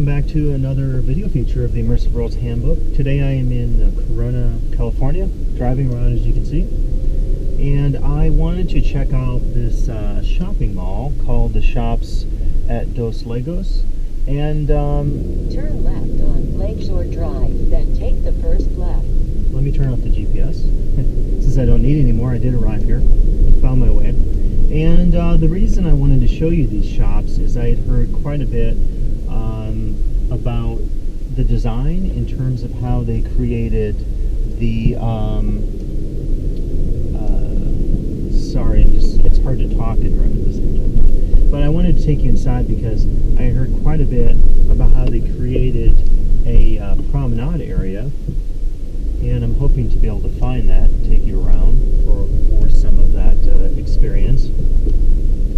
welcome back to another video feature of the Immersive Worlds Handbook. Today I am in Corona, California, driving around as you can see. And I wanted to check out this shopping mall called the Shops at Dos Lagos. And turn left on Lakeshore Drive, then take the first left. Let me turn off the GPS. Since I don't need any more, I did arrive here, found my way. And the reason I wanted to show you these shops is I had heard quite a bit about the design in terms of how they created the sorry, it's hard to talk and drive at the same time. But I wanted to take you inside because I had heard quite a bit about how they created a promenade area, and I'm hoping to be able to find that and take you around for some of that experience.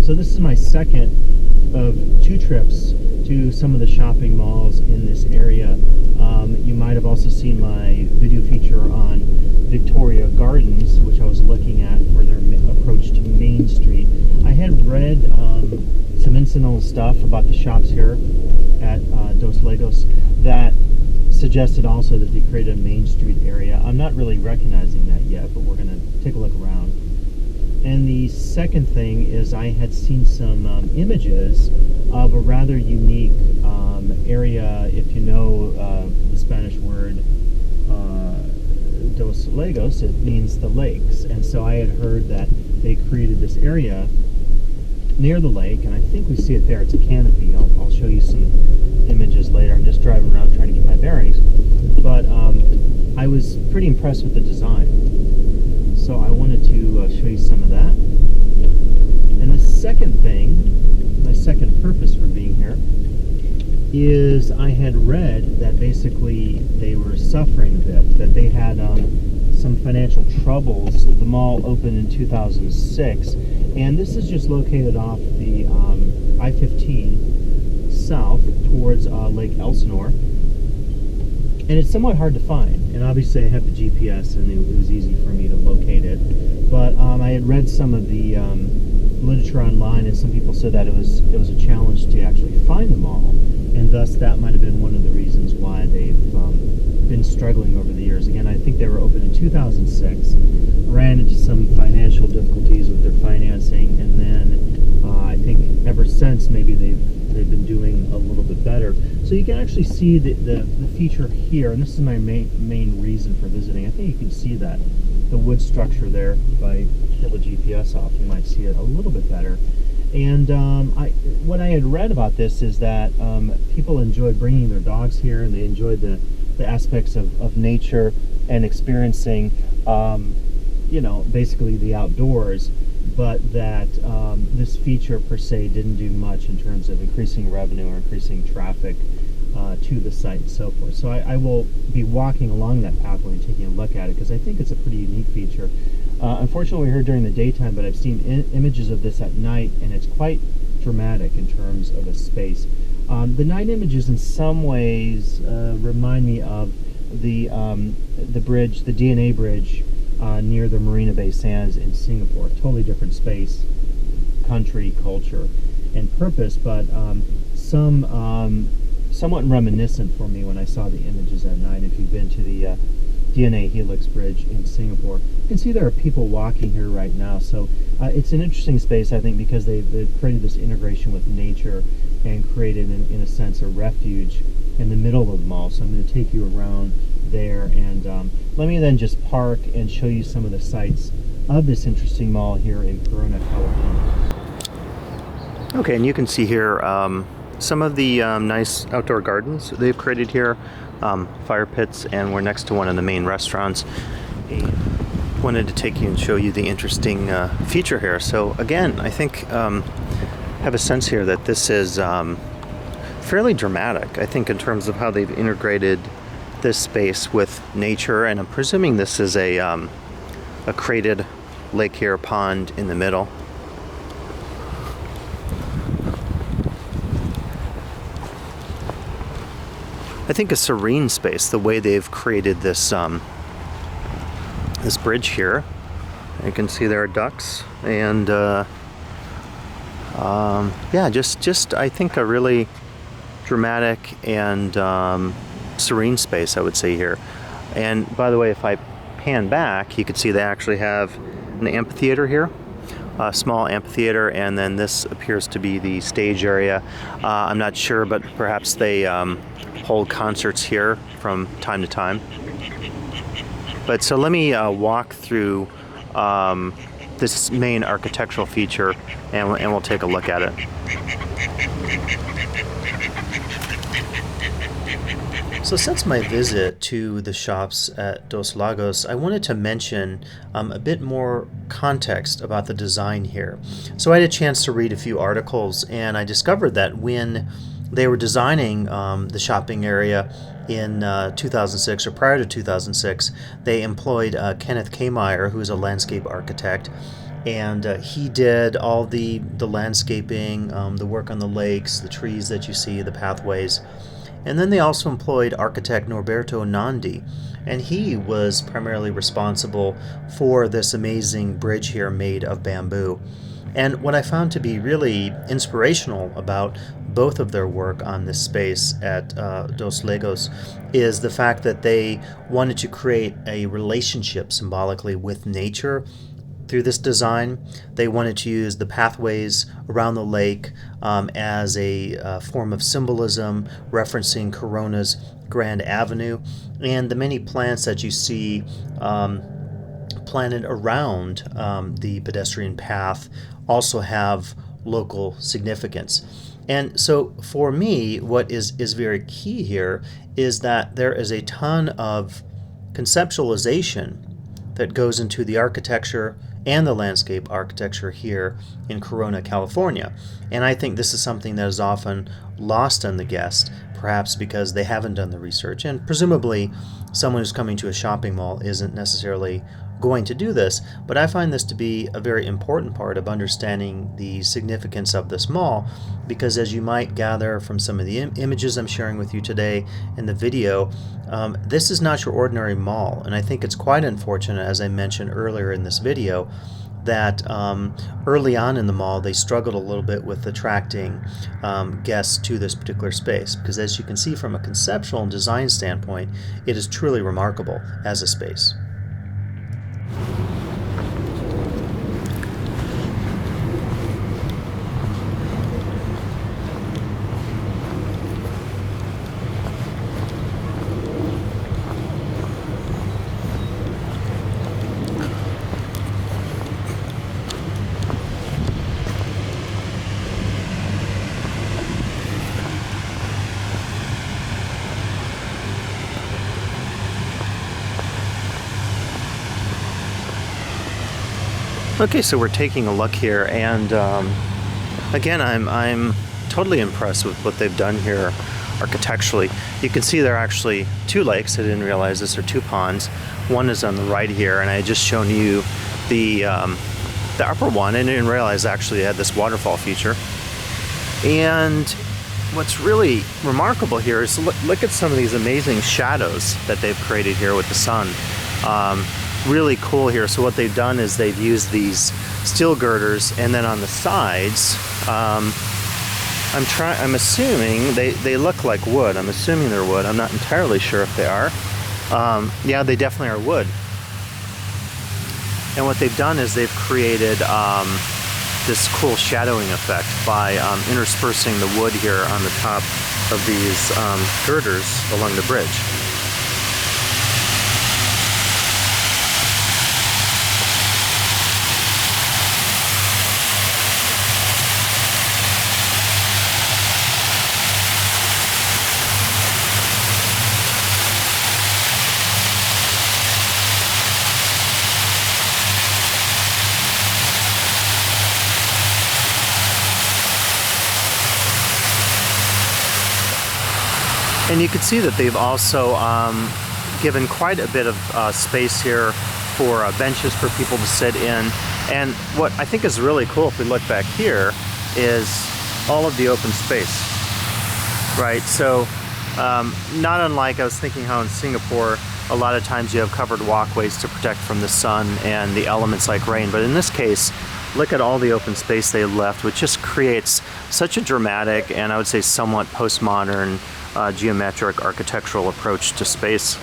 So this is my second of two trips to some of the shopping malls in this area. You might have also seen my video feature on Victoria Gardens, which I was looking at for their approach to Main Street. I had read some incidental stuff about the shops here at Dos Lagos that suggested also that they created a Main Street area. I'm not really recognizing that yet, but we're going to take a look around. And the second thing is I had seen some images of a rather unique area. If you know the Spanish word Dos Lagos, it means the lakes. And so I had heard that they created this area near the lake, and I think we see it there. It's a canopy. I'll show you some images later. I'm just driving around trying to get my bearings. But I was pretty impressed with the design. So I wanted to show you some of that. And the second thing, my second purpose for being here, is I had read that basically they were suffering a bit, that they had some financial troubles. The mall opened in 2006, and this is just located off the I-15 south towards Lake Elsinore. And it's somewhat hard to find, and obviously I have the GPS and it was easy for me to locate it. But I had read some of the literature online, and some people said that it was a challenge to actually find the mall, and thus that might have been one of the reasons why they've been struggling over the years. Again, I think they were open in 2006, ran into some financial difficulties with their financing, and then I think ever since maybe they've been doing a little bit better. So you can actually see the feature here, and this is my main reason for visiting. I think you can see that the wood structure there. If I pull the GPS off, you might see it a little bit better. And what I had read about this is that people enjoyed bringing their dogs here, and they enjoyed the aspects of nature and experiencing, basically the outdoors, but that this feature per se didn't do much in terms of increasing revenue or increasing traffic to the site and so forth. So I will be walking along that pathway and taking a look at it because I think it's a pretty unique feature. Unfortunately, we're here during the daytime, but I've seen images of this at night, and it's quite dramatic in terms of a space. The night images in some ways remind me of the bridge, the DNA bridge near the Marina Bay Sands in Singapore. Totally different space, country, culture, and purpose, but somewhat reminiscent for me when I saw the images at night. If you've been to the DNA Helix Bridge in Singapore, you can see there are people walking here right now. So it's an interesting space, I think, because they've created this integration with nature and created, in a sense, a refuge in the middle of the mall. So I'm going to take you around there, and let me then just park and show you some of the sights of this interesting mall here in Corona, California. Okay, and you can see here some of the nice outdoor gardens they've created here, fire pits, and we're next to one of the main restaurants. Wanted to take you and show you the interesting feature here. So again, I think have a sense here that this is fairly dramatic, I think, in terms of how they've integrated this space with nature, and I'm presuming this is a created lake here, pond in the middle. I think a serene space, the way they've created this this bridge here. You can see there are ducks, and yeah, just I think a really dramatic and serene space, I would say, here. And by the way, if I pan back, you can see they actually have an amphitheater here, a small amphitheater, and then this appears to be the stage area. I'm not sure, but perhaps they hold concerts here from time to time. But so let me walk through this main architectural feature, and we'll take a look at it. So since my visit to the shops at Dos Lagos, I wanted to mention a bit more context about the design here. So I had a chance to read a few articles, and I discovered that when they were designing the shopping area in 2006 or prior to 2006, they employed Kenneth Kmeyer, who is a landscape architect, and he did all the landscaping, the work on the lakes, the trees that you see, the pathways. And then they also employed architect Norberto Nandi, and he was primarily responsible for this amazing bridge here made of bamboo. And what I found to be really inspirational about both of their work on this space at Dos Lagos is the fact that they wanted to create a relationship symbolically with nature. Through this design, they wanted to use the pathways around the lake as a form of symbolism, referencing Corona's Grand Avenue, and the many plants that you see planted around the pedestrian path also have local significance. And so for me, what is very key here is that there is a ton of conceptualization that goes into the architecture and the landscape architecture here in Corona, California. And I think this is something that is often lost on the guest, perhaps because they haven't done the research. And presumably, someone who's coming to a shopping mall isn't necessarily going to do this, but I find this to be a very important part of understanding the significance of this mall, because as you might gather from some of the images I'm sharing with you today in the video, this is not your ordinary mall, and I think it's quite unfortunate, as I mentioned earlier in this video, that early on in the mall they struggled a little bit with attracting guests to this particular space, because as you can see from a conceptual and design standpoint, it is truly remarkable as a space. Okay, so we're taking a look here, and again, I'm totally impressed with what they've done here architecturally. You can see there are actually two lakes. I didn't realize this, are two ponds. One is on the right here, and I had just shown you the upper one, and I didn't realize actually it had this waterfall feature. And what's really remarkable here is look at some of these amazing shadows that they've created here with the sun. Really cool here. So what they've done is they've used these steel girders, and then on the sides, I'm assuming they look like wood. I'm assuming they're wood. I'm not entirely sure if they are. Yeah, they definitely are wood. And what they've done is they've created this cool shadowing effect by interspersing the wood here on the top of these girders along the bridge. And you can see that they've also given quite a bit of space here for benches for people to sit in. And what I think is really cool, if we look back here, is all of the open space, right? So not unlike, I was thinking how in Singapore, a lot of times you have covered walkways to protect from the sun and the elements like rain. But in this case, look at all the open space they left, which just creates such a dramatic and I would say somewhat postmodern geometric architectural approach to space.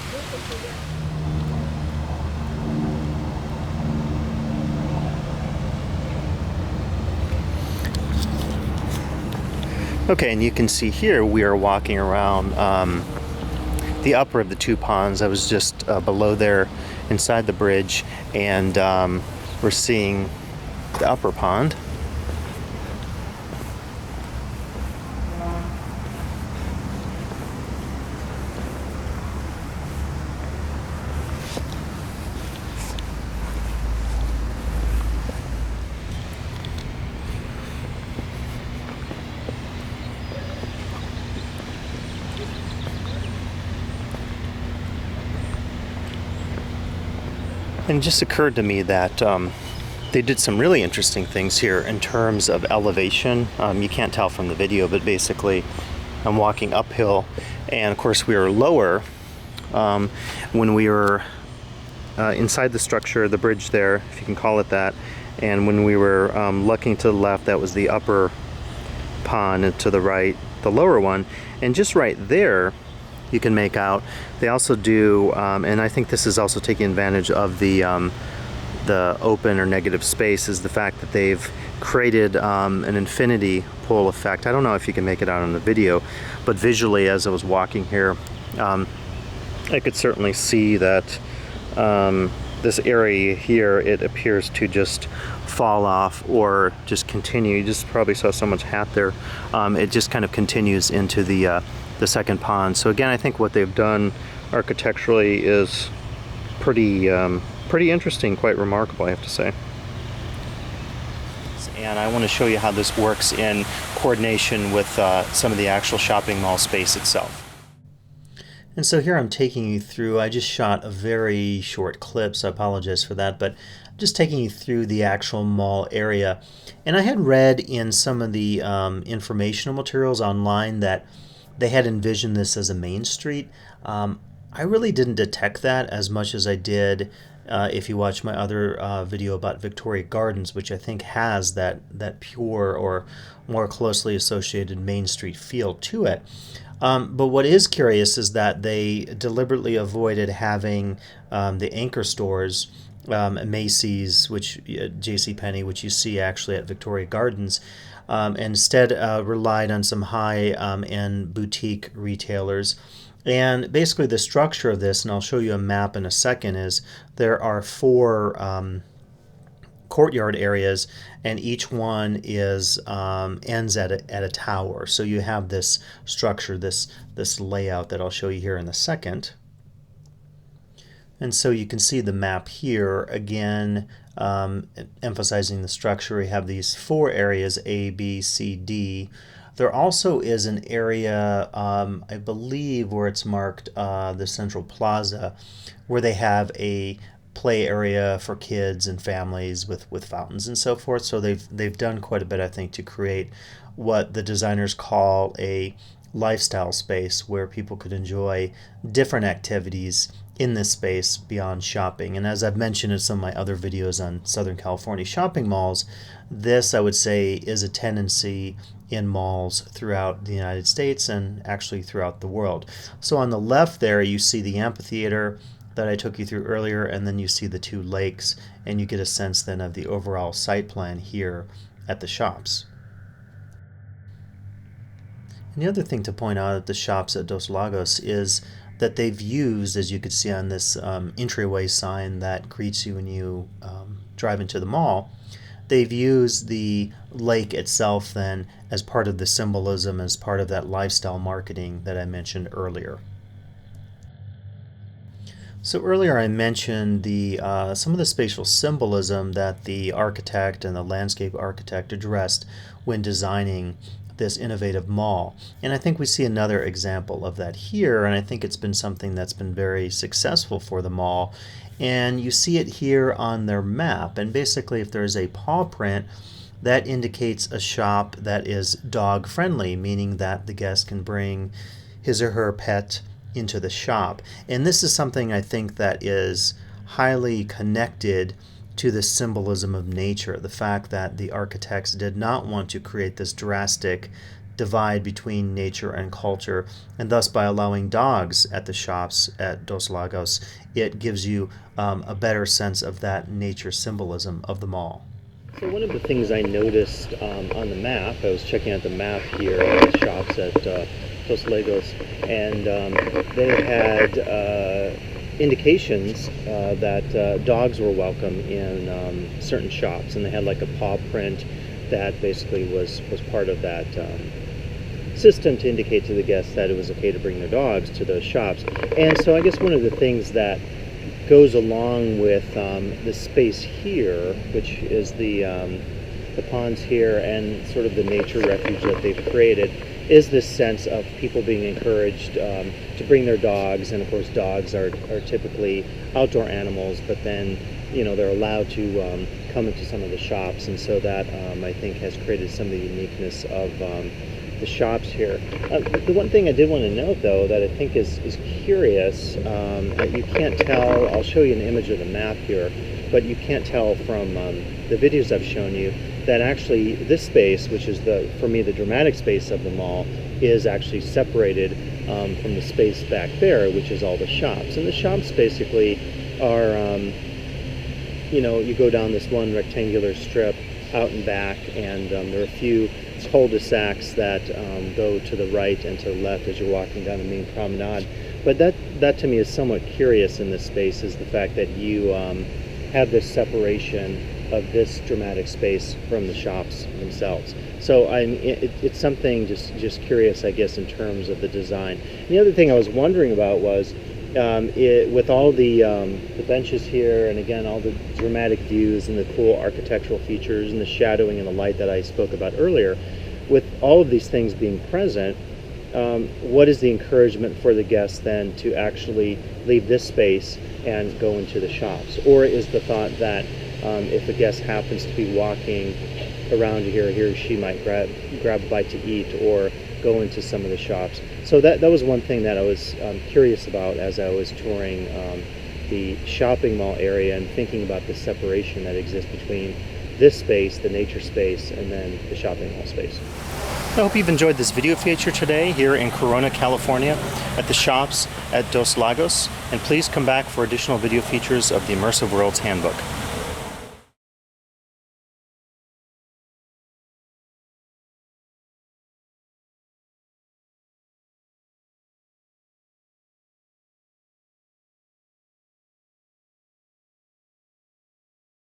Okay, and you can see here we are walking around the upper of the two ponds. I was just below there inside the bridge, and we're seeing the upper pond. And it just occurred to me that they did some really interesting things here in terms of elevation. You can't tell from the video, but basically I'm walking uphill, and of course we were lower when we were inside the structure, the bridge there, if you can call it that, and when we were looking to the left, that was the upper pond, and to the right, the lower one. And just right there, you can make out they also do, and I think this is also taking advantage of the open or negative space, is the fact that they've created an infinity pool effect. I don't know if you can make it out on the video, but visually as I was walking here, I could certainly see that this area here, it appears to just fall off or just continue. You just probably saw someone's hat there. It just kind of continues into the second pond. So again, I think what they've done architecturally is pretty interesting, quite remarkable, I have to say. And I want to show you how this works in coordination with some of the actual shopping mall space itself. And so here I'm taking you through, I just shot a very short clip, so I apologize for that, but I'm just taking you through the actual mall area. And I had read in some of the informational materials online that they had envisioned this as a main street. I really didn't detect that as much as I did if you watch my other video about Victoria Gardens, which I think has that pure or more closely associated Main Street feel to it. But what is curious is that they deliberately avoided having the anchor stores, Macy's, which JCPenney, which you see actually at Victoria Gardens, instead relied on some high-end boutique retailers. And basically the structure of this, and I'll show you a map in a second, is there are 4 courtyard areas, and each one is ends at a tower. So you have this structure, this layout that I'll show you here in a second. And so you can see the map here again, emphasizing the structure. We have these 4 areas, A, B, C, D. There also is an area, I believe, where it's marked the Central Plaza, where they have a play area for kids and families with fountains and so forth. So they've done quite a bit, I think, to create what the designers call a lifestyle space where people could enjoy different activities in this space beyond shopping. And as I've mentioned in some of my other videos on Southern California shopping malls, this, I would say, is a tendency in malls throughout the United States and actually throughout the world. So on the left there, you see the amphitheater that I took you through earlier, and then you see the 2 lakes, and you get a sense then of the overall site plan here at the shops. And the other thing to point out at the shops at Dos Lagos is that they've used, as you could see on this entryway sign that greets you when you drive into the mall, they've used the lake itself then as part of the symbolism, as part of that lifestyle marketing that I mentioned earlier. So earlier I mentioned some of the spatial symbolism that the architect and the landscape architect addressed when designing this innovative mall. And I think we see another example of that here, and I think it's been something that's been very successful for the mall. And you see it here on their map. And basically, if there's a paw print, that indicates a shop that is dog friendly, meaning that the guest can bring his or her pet into the shop. And this is something I think that is highly connected to the symbolism of nature, the fact that the architects did not want to create this drastic divide between nature and culture, and thus by allowing dogs at the shops at Dos Lagos, it gives you a better sense of that nature symbolism of the mall. So one of the things I noticed on the map, I was checking out the map here at the shops at Dos Lagos, and they had indications that dogs were welcome in certain shops, and they had like a paw print that basically was part of that system to indicate to the guests that it was okay to bring their dogs to those shops. And so I guess one of the things that goes along with the space here, which is the ponds here and sort of the nature refuge that they've created, is this sense of people being encouraged to bring their dogs. And of course dogs are typically outdoor animals, but then they're allowed to come into some of the shops, and so that I think has created some of the uniqueness of the shops here. The one thing I did want to note, though, that I think is curious, you can't tell, I'll show you an image of the map here, but you can't tell from the videos I've shown you that actually this space, which is for me the dramatic space of the mall, is actually separated from the space back there, which is all the shops. And the shops basically are, you go down this one rectangular strip out and back, and there are a few cul-de-sacs that go to the right and to the left as you're walking down the main promenade. But that to me is somewhat curious in this space, is the fact that you have this separation of this dramatic space from the shops themselves. So it's something just curious, I guess, in terms of the design. And the other thing I was wondering about was with all the benches here, and again all the dramatic views and the cool architectural features and the shadowing and the light that I spoke about earlier, with all of these things being present, what is the encouragement for the guests then to actually leave this space and go into the shops? Or is the thought that if a guest happens to be walking around here, he or she might grab a bite to eat or go into some of the shops? So that was one thing that I was curious about as I was touring the shopping mall area and thinking about the separation that exists between this space, the nature space, and then the shopping mall space. I hope you've enjoyed this video feature today here in Corona, California at the shops at Dos Lagos, and please come back for additional video features of the Immersive Worlds Handbook.